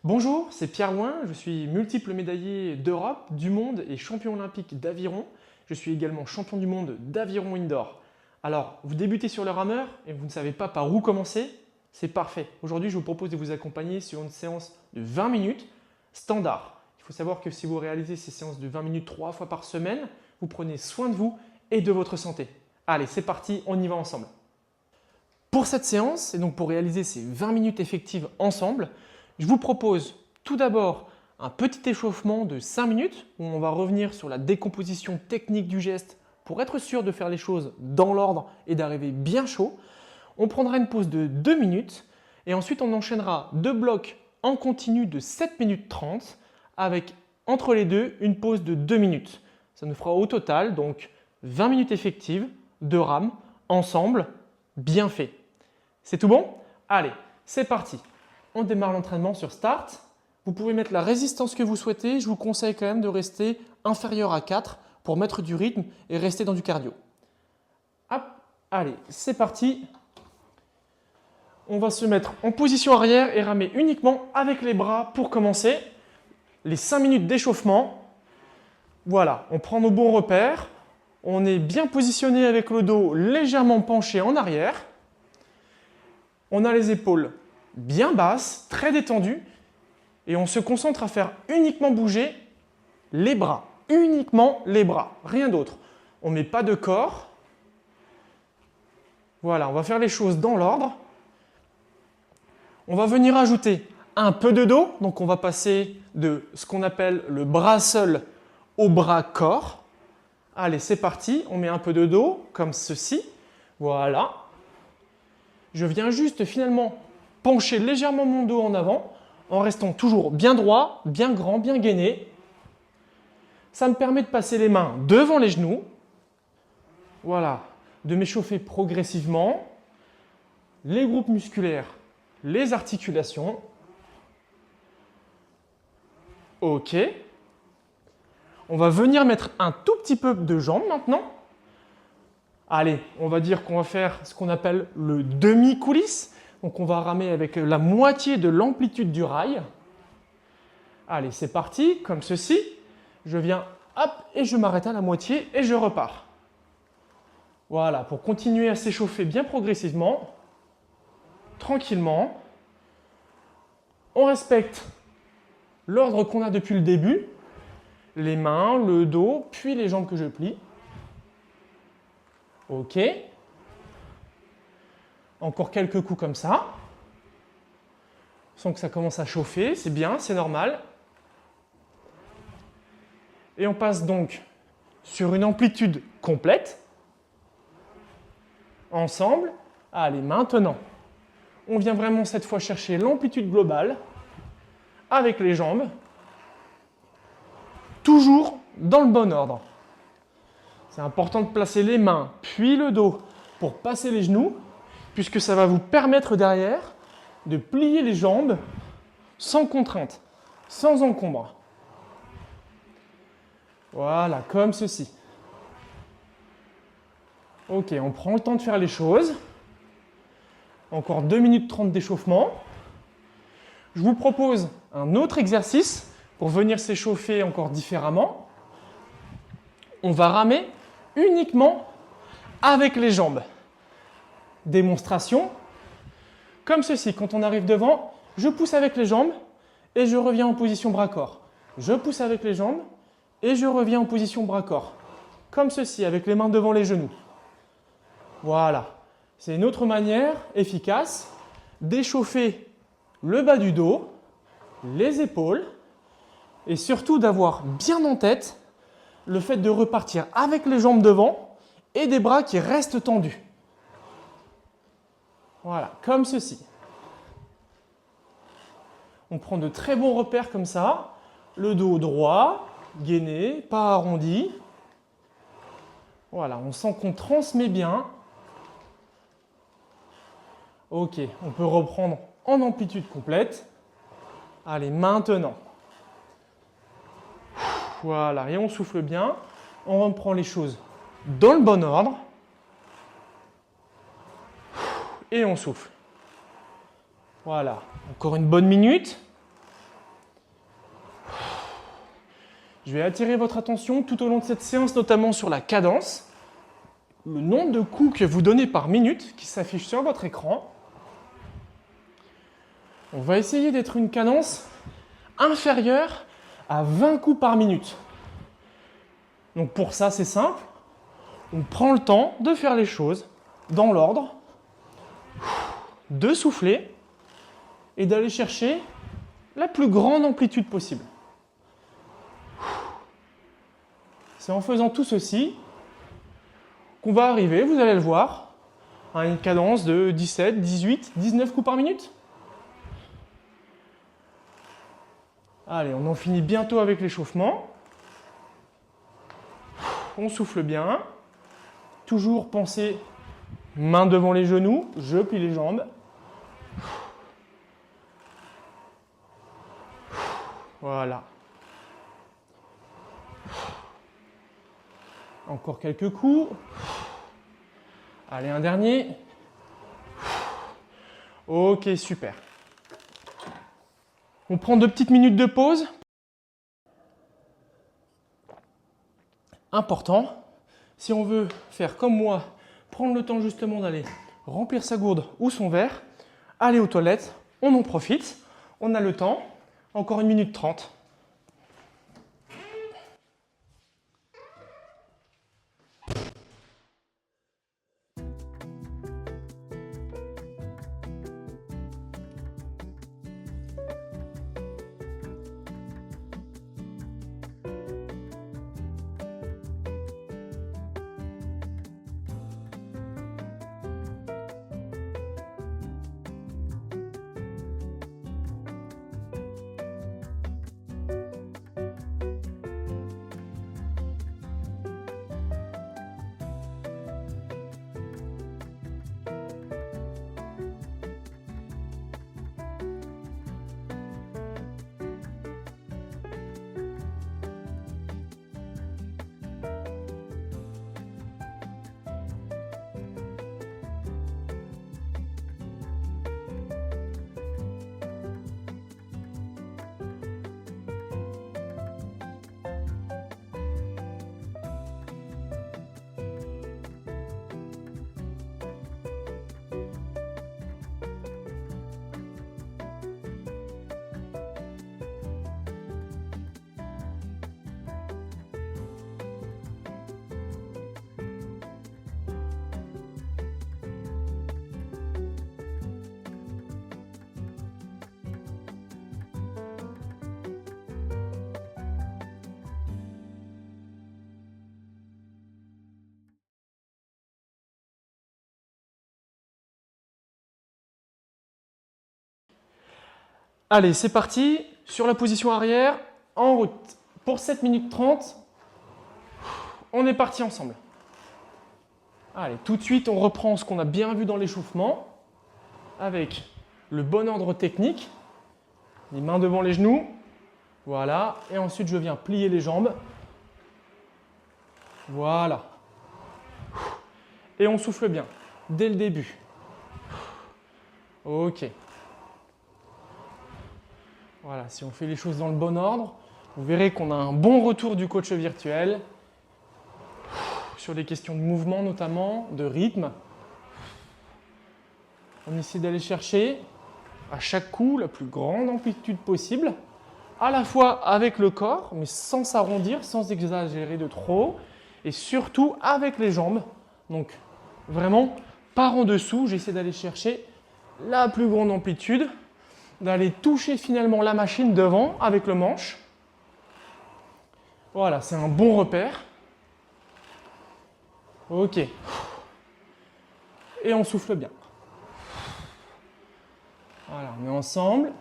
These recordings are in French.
Bonjour, c'est Pierre Loin, je suis multiple médaillé d'Europe, du monde et champion olympique d'aviron. Je suis également champion du monde d'aviron indoor. Alors, vous débutez sur le rameur et vous ne savez pas par où commencer? C'est parfait. Aujourd'hui, je vous propose de vous accompagner sur une séance de 20 minutes standard. Il faut savoir que si vous réalisez ces séances de 20 minutes 3 fois par semaine, vous prenez soin de vous et de votre santé. Allez, c'est parti, on y va ensemble. Pour cette séance, et donc pour réaliser ces 20 minutes effectives ensemble, je vous propose tout d'abord un petit échauffement de 5 minutes où on va revenir sur la décomposition technique du geste pour être sûr de faire les choses dans l'ordre et d'arriver bien chaud. On prendra une pause de 2 minutes et ensuite on enchaînera 2 blocs en continu de 7 minutes 30 avec entre les deux une pause de 2 minutes. Ça nous fera au total donc 20 minutes effectives de rame ensemble, bien fait. C'est tout bon? Allez, c'est parti. On démarre l'entraînement sur Start. Vous pouvez mettre la résistance que vous souhaitez. Je vous conseille quand même de rester inférieur à 4 pour mettre du rythme et rester dans du cardio. Hop, allez, c'est parti. On va se mettre en position arrière et ramer uniquement avec les bras pour commencer. Les 5 minutes d'échauffement. Voilà, on prend nos bons repères. On est bien positionné avec le dos légèrement penché en arrière. On a les épaules bien basses, très détendues. Et on se concentre à faire uniquement bouger les bras. Uniquement les bras, rien d'autre. On ne met pas de corps. Voilà, on va faire les choses dans l'ordre. On va venir ajouter un peu de dos. Donc on va passer de ce qu'on appelle le bras seul au bras corps. Allez, c'est parti. On met un peu de dos comme ceci. Voilà. Je viens juste finalement pencher légèrement mon dos en avant en restant toujours bien droit, bien grand, bien gainé. Ça me permet de passer les mains devant les genoux. Voilà, de m'échauffer progressivement les groupes musculaires, les articulations. Ok. On va venir mettre un tout petit peu de jambes maintenant. Allez, on va dire qu'on va faire ce qu'on appelle le demi-coulisse. Donc on va ramer avec la moitié de l'amplitude du rail. Allez, c'est parti, comme ceci. Je viens, hop, et je m'arrête à la moitié et je repars. Voilà, pour continuer à s'échauffer bien progressivement, tranquillement. On respecte l'ordre qu'on a depuis le début. Les mains, le dos, puis les jambes que je plie. Ok. Encore quelques coups comme ça. Sans que ça commence à chauffer, c'est bien, c'est normal. Et on passe donc sur une amplitude complète. Ensemble. Allez, maintenant, on vient vraiment cette fois chercher l'amplitude globale avec les jambes. Toujours dans le bon ordre. C'est important de placer les mains, puis le dos pour passer les genoux, puisque ça va vous permettre derrière de plier les jambes sans contrainte, sans encombre. Voilà, comme ceci. Ok, on prend le temps de faire les choses. Encore 2 minutes 30 d'échauffement. Je vous propose un autre exercice pour venir s'échauffer encore différemment. On va ramer uniquement avec les jambes. Démonstration. Comme ceci, quand on arrive devant, je pousse avec les jambes et je reviens en position bras-corps. Je pousse avec les jambes et je reviens en position bras-corps. Comme ceci, avec les mains devant les genoux. Voilà. C'est une autre manière efficace d'échauffer le bas du dos, les épaules et surtout d'avoir bien en tête le fait de repartir avec les jambes devant et des bras qui restent tendus. Voilà, comme ceci. On prend de très bons repères comme ça. Le dos droit, gainé, pas arrondi. Voilà, on sent qu'on transmet bien. Ok, on peut reprendre en amplitude complète. Allez, maintenant. Voilà, et on souffle bien. On reprend les choses dans le bon ordre. Et on souffle. Voilà, encore une bonne minute. Je vais attirer votre attention tout au long de cette séance, notamment sur la cadence, le nombre de coups que vous donnez par minute qui s'affiche sur votre écran. On va essayer d'être une cadence inférieure à 20 coups par minute. Donc pour ça, c'est simple. On prend le temps de faire les choses dans l'ordre, de souffler et d'aller chercher la plus grande amplitude possible. C'est en faisant tout ceci qu'on va arriver, vous allez le voir, à une cadence de 17, 18, 19 coups par minute. Allez, on en finit bientôt avec l'échauffement. On souffle bien. Toujours penser main devant les genoux, je plie les jambes. Voilà. Encore quelques coups. Allez, un dernier. Ok, super. On prend 2 petites minutes de pause. Important, si on veut faire comme moi, prendre le temps justement d'aller remplir sa gourde ou son verre, aller aux toilettes, on en profite. On a le temps. Encore 1 minute 30. Allez, c'est parti. Sur la position arrière, en route. Pour 7 minutes 30, on est parti ensemble. Allez, tout de suite, on reprend ce qu'on a bien vu dans l'échauffement avec le bon ordre technique. Les mains devant les genoux. Voilà. Et ensuite, je viens plier les jambes. Voilà. Et on souffle bien dès le début. Ok. Voilà, si on fait les choses dans le bon ordre, vous verrez qu'on a un bon retour du coach virtuel sur les questions de mouvement notamment, de rythme. On essaie d'aller chercher à chaque coup la plus grande amplitude possible, à la fois avec le corps, mais sans s'arrondir, sans exagérer de trop, et surtout avec les jambes. Donc vraiment, par en dessous, j'essaie d'aller chercher la plus grande amplitude, d'aller toucher finalement la machine devant avec le manche. Voilà, c'est un bon repère. Ok. Et on souffle bien. Voilà, on est ensemble.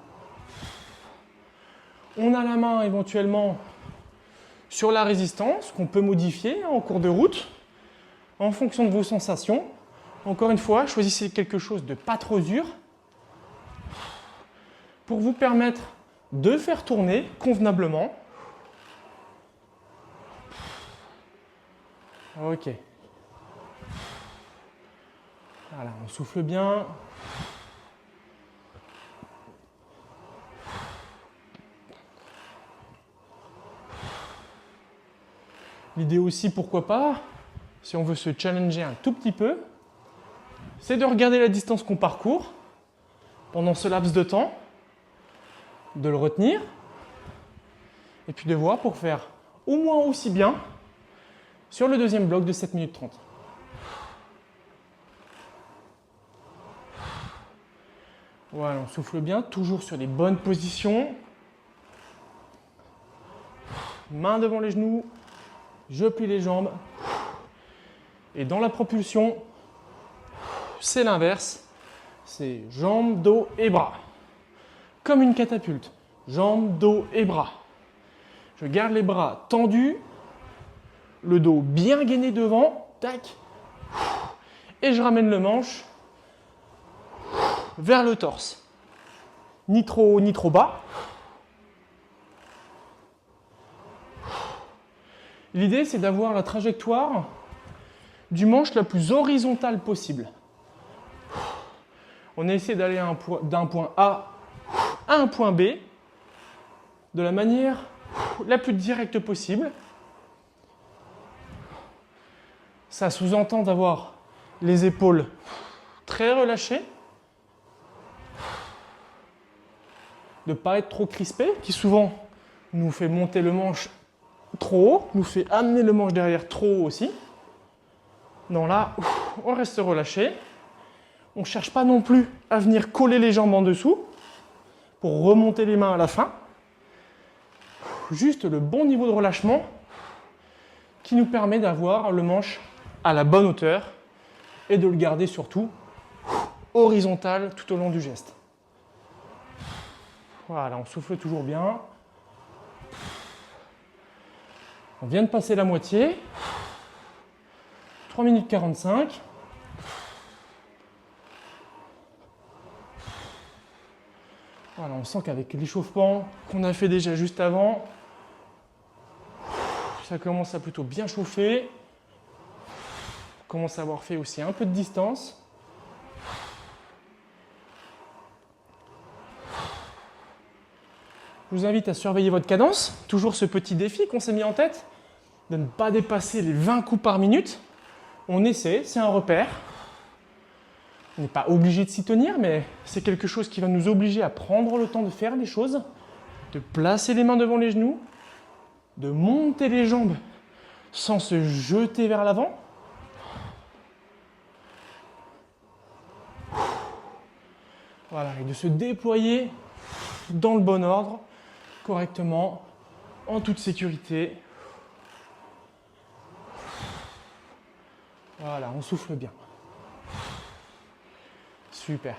On a la main éventuellement sur la résistance qu'on peut modifier en cours de route en fonction de vos sensations. Encore une fois, choisissez quelque chose de pas trop dur pour vous permettre de faire tourner convenablement. Ok. Voilà, on souffle bien. L'idée aussi, pourquoi pas, si on veut se challenger un tout petit peu, c'est de regarder la distance qu'on parcourt pendant ce laps de temps, de le retenir, et puis de voir pour faire au moins aussi bien sur le deuxième bloc de 7 minutes 30. Voilà, on souffle bien, toujours sur les bonnes positions. Main devant les genoux, je plie les jambes. Et dans la propulsion, c'est l'inverse. C'est jambes, dos et bras. Comme une catapulte. Jambes, dos et bras. Je garde les bras tendus, le dos bien gainé devant, tac. Et je ramène le manche vers le torse. Ni trop haut, ni trop bas. L'idée, c'est d'avoir la trajectoire du manche la plus horizontale possible. On essaie d'aller d'un point A à un point B de la manière la plus directe possible. Ça sous-entend d'avoir les épaules très relâchées, de ne pas être trop crispé, qui souvent nous fait monter le manche trop haut, nous fait amener le manche derrière trop haut aussi. Non, là, on reste relâché. On ne cherche pas non plus à venir coller les jambes en dessous pour remonter les mains à la fin. Juste le bon niveau de relâchement qui nous permet d'avoir le manche à la bonne hauteur et de le garder surtout horizontal tout au long du geste. Voilà, on souffle toujours bien. On vient de passer la moitié. 3 minutes 45. Voilà, on sent qu'avec l'échauffement qu'on a fait déjà juste avant, ça commence à plutôt bien chauffer. On commence à avoir fait aussi un peu de distance. Je vous invite à surveiller votre cadence. Toujours ce petit défi qu'on s'est mis en tête, de ne pas dépasser les 20 coups par minute. On essaie, c'est un repère. On n'est pas obligé de s'y tenir, mais c'est quelque chose qui va nous obliger à prendre le temps de faire les choses, de placer les mains devant les genoux, de monter les jambes sans se jeter vers l'avant. Voilà, et de se déployer dans le bon ordre, correctement, en toute sécurité. Voilà, on souffle bien. Super.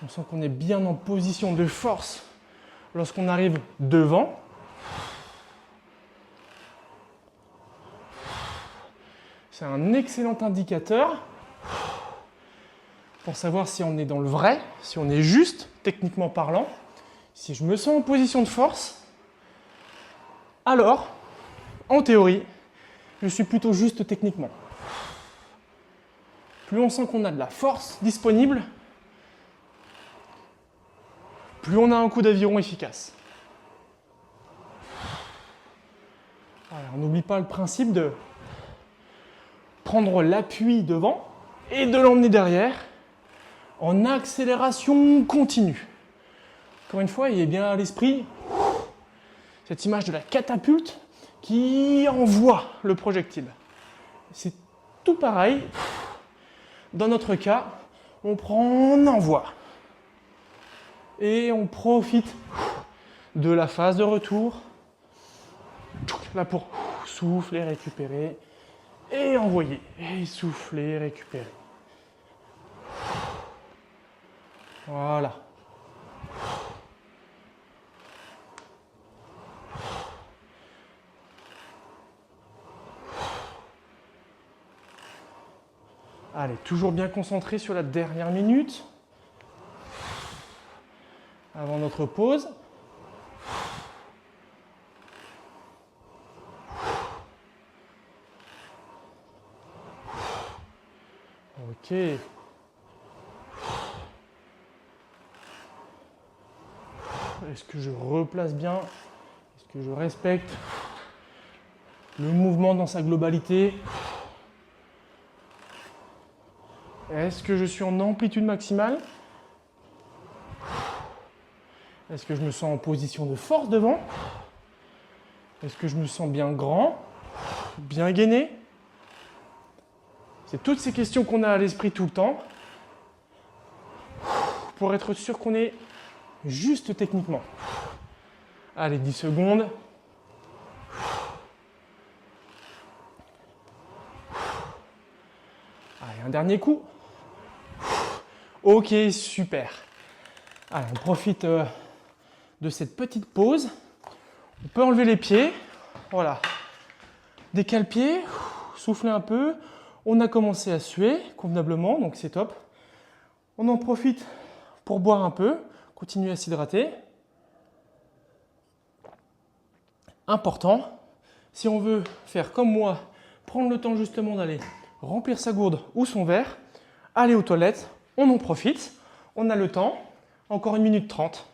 On sent qu'on est bien en position de force lorsqu'on arrive devant. C'est un excellent indicateur pour savoir si on est dans le vrai, si on est juste, techniquement parlant. Si je me sens en position de force, alors, en théorie, je suis plutôt juste techniquement. Plus on sent qu'on a de la force disponible, plus on a un coup d'aviron efficace. Voilà, on n'oublie pas le principe de prendre l'appui devant et de l'emmener derrière en accélération continue. Encore une fois, ayez bien à l'esprit cette image de la catapulte qui envoie le projectile. C'est tout pareil. Dans notre cas, on prend, on envoie. Et on profite de la phase de retour. Là pour souffler, récupérer. Et envoyer. Et souffler, récupérer. Voilà. Allez, toujours bien concentré sur la dernière minute. Avant notre pause. Ok. Est-ce que je replace bien? Est-ce que je respecte le mouvement dans sa globalité? Est-ce que je suis en amplitude maximale? Est-ce que je me sens en position de force devant? Est-ce que je me sens bien grand? Bien gainé? C'est toutes ces questions qu'on a à l'esprit tout le temps pour être sûr qu'on est juste techniquement. Allez, 10 secondes. Allez, un dernier coup. Ok, super. Allez, on profite de cette petite pause. On peut enlever les pieds. Voilà. Décale-pied, soufflez un peu. On a commencé à suer convenablement, donc c'est top. On en profite pour boire un peu, continuer à s'hydrater. Important, si on veut faire comme moi, prendre le temps justement d'aller remplir sa gourde ou son verre, aller aux toilettes, on en profite, on a le temps, encore 1 minute 30.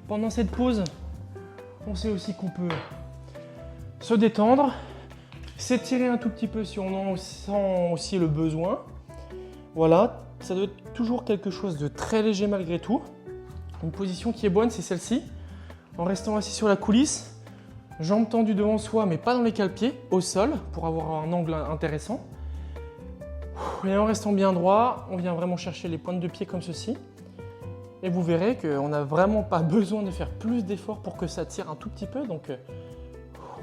Pendant cette pause, on sait aussi qu'on peut se détendre, s'étirer un tout petit peu si on en sent aussi le besoin. Voilà, ça doit être toujours quelque chose de très léger malgré tout. Une position qui est bonne, c'est celle-ci. En restant assis sur la coulisse, jambes tendues devant soi, mais pas dans les cale-pieds, au sol, pour avoir un angle intéressant. Et en restant bien droit, on vient vraiment chercher les pointes de pied comme ceci. Et vous verrez qu'on n'a vraiment pas besoin de faire plus d'efforts pour que ça tire un tout petit peu. Donc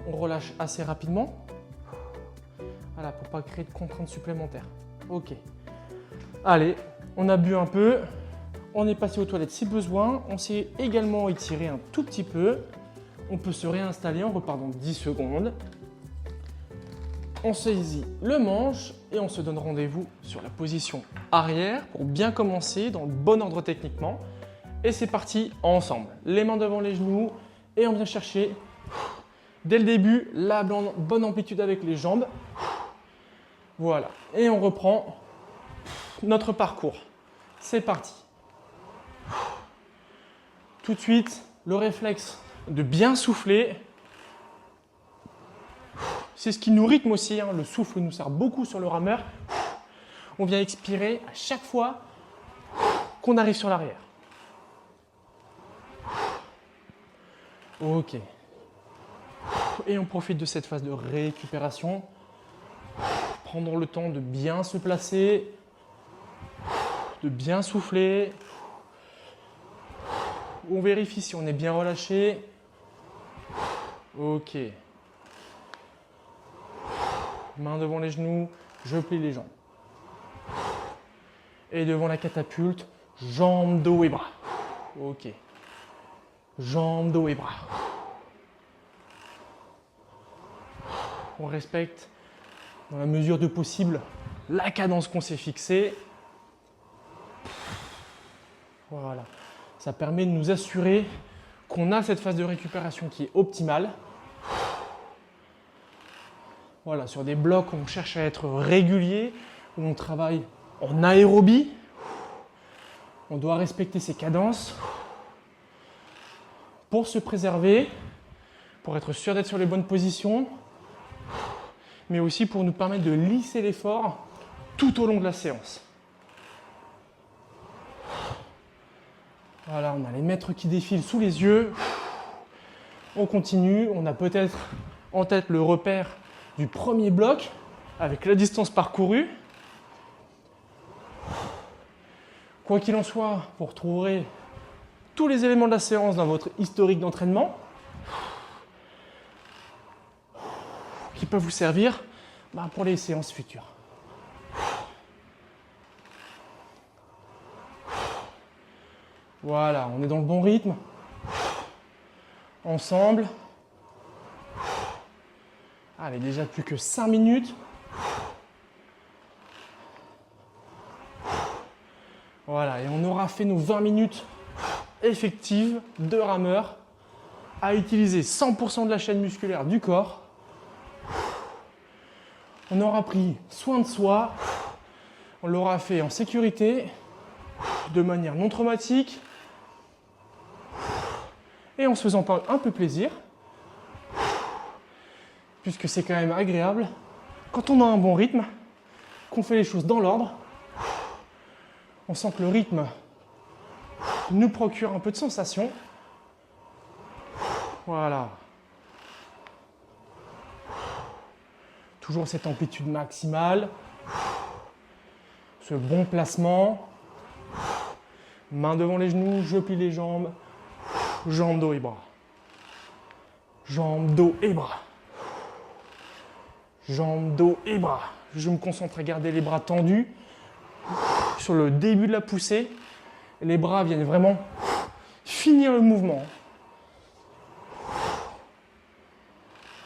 on relâche assez rapidement. Voilà, pour ne pas créer de contraintes supplémentaires. Ok. Allez, on a bu un peu. On est passé aux toilettes si besoin. On s'est également étiré un tout petit peu. On peut se réinstaller en repart dans 10 secondes. On saisit le manche et on se donne rendez-vous sur la position arrière pour bien commencer dans le bon ordre techniquement. Et c'est parti ensemble. Les mains devant les genoux et on vient chercher dès le début la bonne amplitude avec les jambes. Voilà. Et on reprend notre parcours. C'est parti. Tout de suite, le réflexe de bien souffler. C'est ce qui nous rythme aussi, hein. Le souffle nous sert beaucoup sur le rameur. On vient expirer à chaque fois qu'on arrive sur l'arrière. Ok. Et on profite de cette phase de récupération. Prendre le temps de bien se placer, de bien souffler. On vérifie si on est bien relâché. Ok. Main devant les genoux, je plie les jambes. Et devant la catapulte, jambes, dos et bras. Ok. Jambes, dos et bras. On respecte, dans la mesure de possible, la cadence qu'on s'est fixée. Voilà. Ça permet de nous assurer qu'on a cette phase de récupération qui est optimale. Voilà, sur des blocs où on cherche à être régulier, où on travaille en aérobie, on doit respecter ces cadences pour se préserver, pour être sûr d'être sur les bonnes positions, mais aussi pour nous permettre de lisser l'effort tout au long de la séance. Voilà, on a les mètres qui défilent sous les yeux. On continue, on a peut-être en tête le repère du premier bloc avec la distance parcourue. Quoi qu'il en soit, vous retrouverez tous les éléments de la séance dans votre historique d'entraînement qui peuvent vous servir pour les séances futures. Voilà, on est dans le bon rythme. ensemble. Allez, déjà plus que 5 minutes. Voilà, et on aura fait nos 20 minutes effectives de rameur à utiliser 100% de la chaîne musculaire du corps. On aura pris soin de soi. On l'aura fait en sécurité, de manière non traumatique et en se faisant un peu plaisir, puisque c'est quand même agréable quand on a un bon rythme, qu'on fait les choses dans l'ordre. On sent que le rythme nous procure un peu de sensation. Voilà. Toujours cette amplitude maximale. Ce bon placement. Main devant les genoux, je plie les jambes. Jambes, dos et bras. Jambes, dos et bras. Jambes, dos et bras. Je me concentre à garder les bras tendus. Sur le début de la poussée, les bras viennent vraiment finir le mouvement.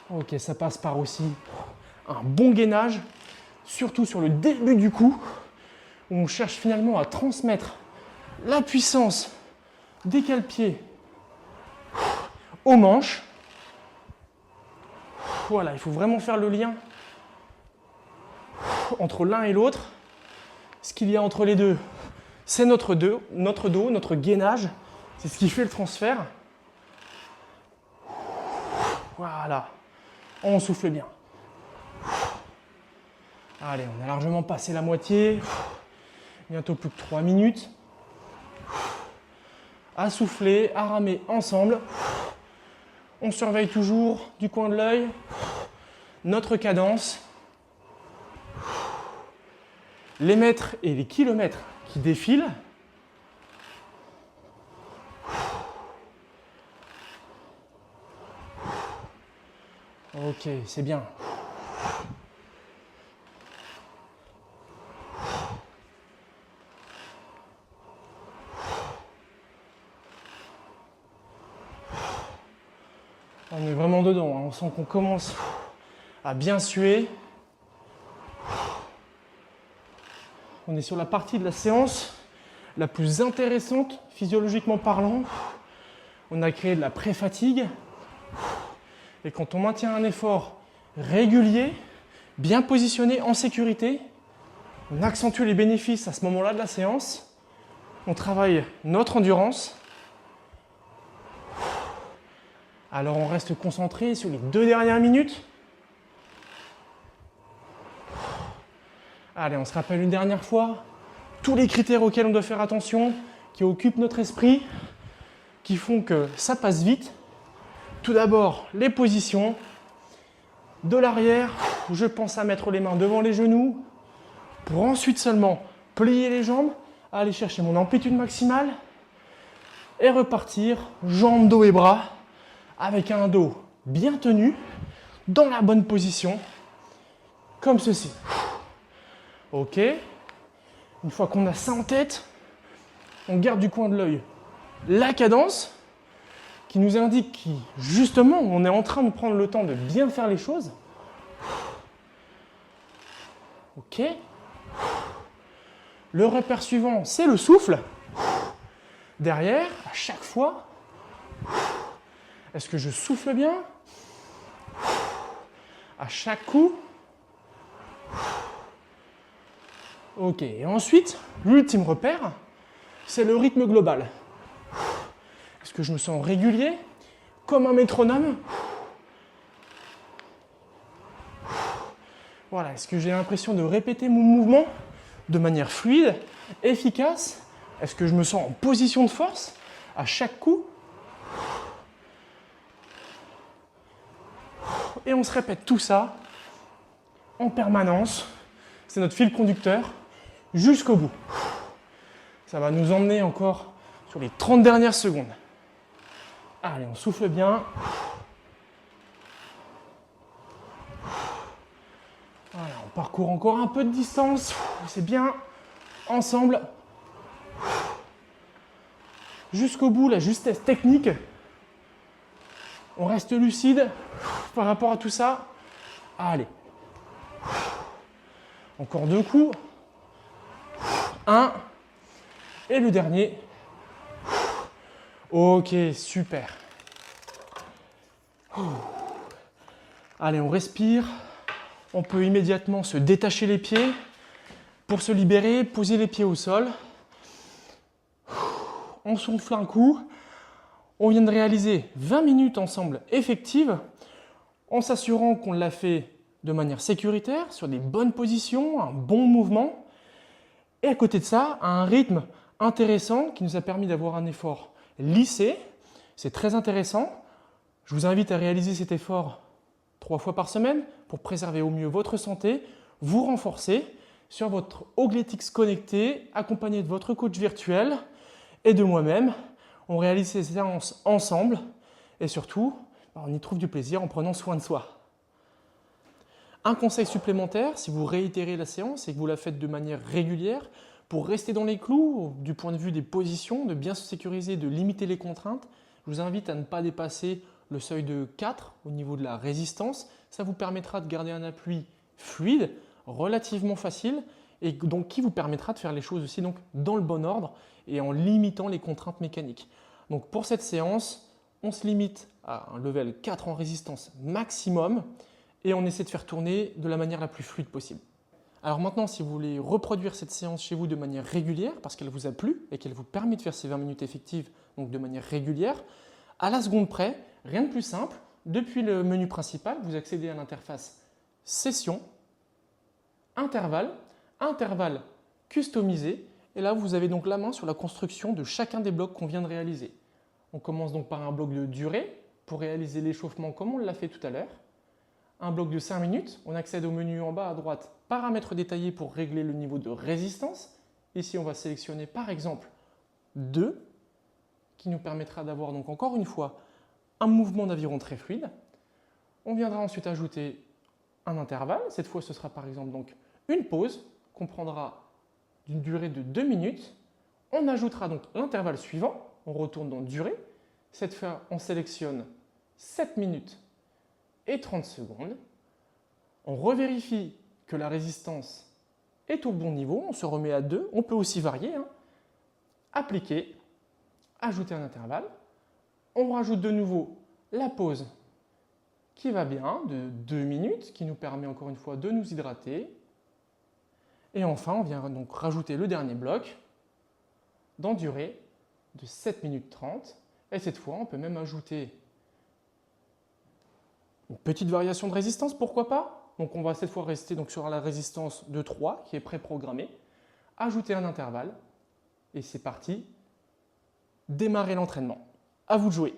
Ok, ça passe par aussi un bon gainage, surtout sur le début du cou, où on cherche finalement à transmettre la puissance des cale-pieds aux manches. Voilà, il faut vraiment faire le lien entre l'un et l'autre. Ce qu'il y a entre les deux, c'est notre dos, notre gainage. C'est ce qui fait le transfert. Voilà. On souffle bien. Allez, on a largement passé la moitié. Bientôt plus que 3 minutes. À souffler, à ramer ensemble. On surveille toujours du coin de l'œil notre cadence. Les mètres et les kilomètres qui défilent. Ok, c'est bien. On est vraiment dedans, hein. On sent qu'on commence à bien suer. On est sur la partie de la séance la plus intéressante, physiologiquement parlant. On a créé de la pré-fatigue. Et quand on maintient un effort régulier, bien positionné, en sécurité, on accentue les bénéfices à ce moment-là de la séance. On travaille notre endurance. Alors on reste concentré sur les 2 dernières minutes. Allez, on se rappelle une dernière fois tous les critères auxquels on doit faire attention, qui occupent notre esprit, qui font que ça passe vite. Tout d'abord, les positions. De l'arrière, je pense à mettre les mains devant les genoux, pour ensuite seulement plier les jambes, aller chercher mon amplitude maximale et repartir, jambes, dos et bras, avec un dos bien tenu, dans la bonne position, comme ceci. Ok, une fois qu'on a ça en tête, on garde du coin de l'œil la cadence qui nous indique que justement on est en train de prendre le temps de bien faire les choses. Ok. Le repère suivant, c'est le souffle. Derrière, à chaque fois, est-ce que je souffle bien? À chaque coup. Ok, et ensuite, l'ultime repère, c'est le rythme global. Est-ce que je me sens régulier, comme un métronome? Voilà, est-ce que j'ai l'impression de répéter mon mouvement de manière fluide, efficace? Est-ce que je me sens en position de force à chaque coup? Et on se répète tout ça en permanence. C'est notre fil conducteur jusqu'au bout. Ça va nous emmener encore sur les 30 dernières secondes. Allez, on souffle bien. Voilà, on parcourt encore un peu de distance. C'est bien. Ensemble. Jusqu'au bout, la justesse technique. On reste lucide par rapport à tout ça. Allez. Encore 2 coups. 1. Et le dernier. Ok, super. Allez, on respire. On peut immédiatement se détacher les pieds. Pour se libérer, poser les pieds au sol. On souffle un coup. On vient de réaliser 20 minutes ensemble effectives en s'assurant qu'on l'a fait de manière sécuritaire, sur des bonnes positions, un bon mouvement. Et à côté de ça, à un rythme intéressant qui nous a permis d'avoir un effort lissé. C'est très intéressant. Je vous invite à réaliser cet effort 3 fois par semaine pour préserver au mieux votre santé, vous renforcer sur votre Ogletix connecté, accompagné de votre coach virtuel et de moi-même. On réalise ces séances ensemble et surtout, on y trouve du plaisir en prenant soin de soi. Un conseil supplémentaire, si vous réitérez la séance et que vous la faites de manière régulière, pour rester dans les clous du point de vue des positions, de bien se sécuriser, de limiter les contraintes, je vous invite à ne pas dépasser le seuil de 4 au niveau de la résistance. Ça vous permettra de garder un appui fluide, relativement facile et donc qui vous permettra de faire les choses aussi donc, dans le bon ordre et en limitant les contraintes mécaniques. Donc pour cette séance, on se limite à un level 4 en résistance maximum et on essaie de faire tourner de la manière la plus fluide possible. Alors maintenant, si vous voulez reproduire cette séance chez vous de manière régulière, parce qu'elle vous a plu et qu'elle vous permet de faire ces 20 minutes effectives donc de manière régulière, à la seconde près, rien de plus simple, depuis le menu principal, vous accédez à l'interface Session, Intervalle, Intervalle customisé, et là vous avez donc la main sur la construction de chacun des blocs qu'on vient de réaliser. On commence donc par un bloc de durée pour réaliser l'échauffement comme on l'a fait tout à l'heure. Un bloc de 5 minutes, on accède au menu en bas à droite, paramètres détaillés pour régler le niveau de résistance. Ici, on va sélectionner par exemple 2, qui nous permettra d'avoir donc encore une fois un mouvement d'aviron très fluide. On viendra ensuite ajouter un intervalle. Cette fois, ce sera par exemple donc une pause qu'on prendra d'une durée de 2 minutes. On ajoutera donc l'intervalle suivant. On retourne dans durée. Cette fois, on sélectionne 7 minutes et 30 secondes. On revérifie que la résistance est au bon niveau. On se remet à 2. On peut aussi varier. Appliquer, ajouter un intervalle. On rajoute de nouveau la pause qui va bien de 2 minutes, qui nous permet encore une fois de nous hydrater. Et enfin, on vient donc rajouter le dernier bloc dans durée de 7 minutes 30. Et cette fois, on peut même ajouter une petite variation de résistance, pourquoi pas? Donc on va cette fois rester donc sur la résistance de 3 qui est préprogrammée. Ajouter un intervalle et c'est parti. Démarrer l'entraînement. À vous de jouer.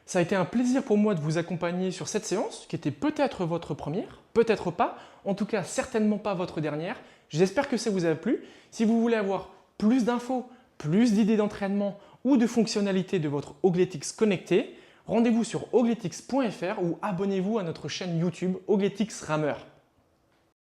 Ça a été un plaisir pour moi de vous accompagner sur cette séance qui était peut-être votre première, peut-être pas, en tout cas certainement pas votre dernière. J'espère que ça vous a plu. Si vous voulez avoir plus d'infos, plus d'idées d'entraînement ou de fonctionnalités de votre Ogletix connecté, rendez-vous sur ogletix.fr ou abonnez-vous à notre chaîne YouTube Ogletix Rameur.